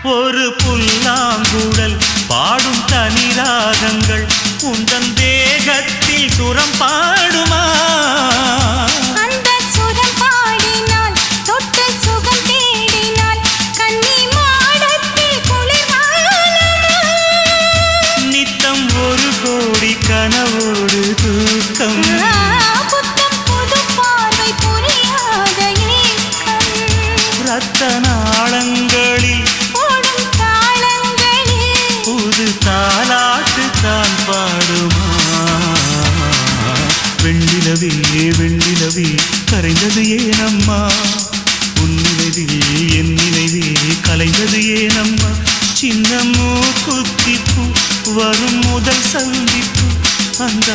ஒரு புல்லாங்குழல் பாடும் தனி ராகங்கள் உந்தன் தேகத்தில் சுரம் பாடுமா அந்த சுரம் பாடினால் தொட்டு சுகம் தேடினால் கன்னி மாடத்தில் குளிர்காலமா நித்தம் ஒரு கோடி கனவோடு தூக்கம் புத்தம் புது பார்வை புரியாத ஏக்கம் ரத்த நாளங்களில் ஓடும் தாளங்களில் புது தாலாட்டு தான் பாடுமா வெண்ணிலவே வெண்ணிலவே கரைந்தது ஏனம்மா உன் நினைவில் என் நினைவே கலைந்தது ஏனம்மா சின்ன மூக்குத்திப்பு வரும் முதல் சந்திப்பு அந்த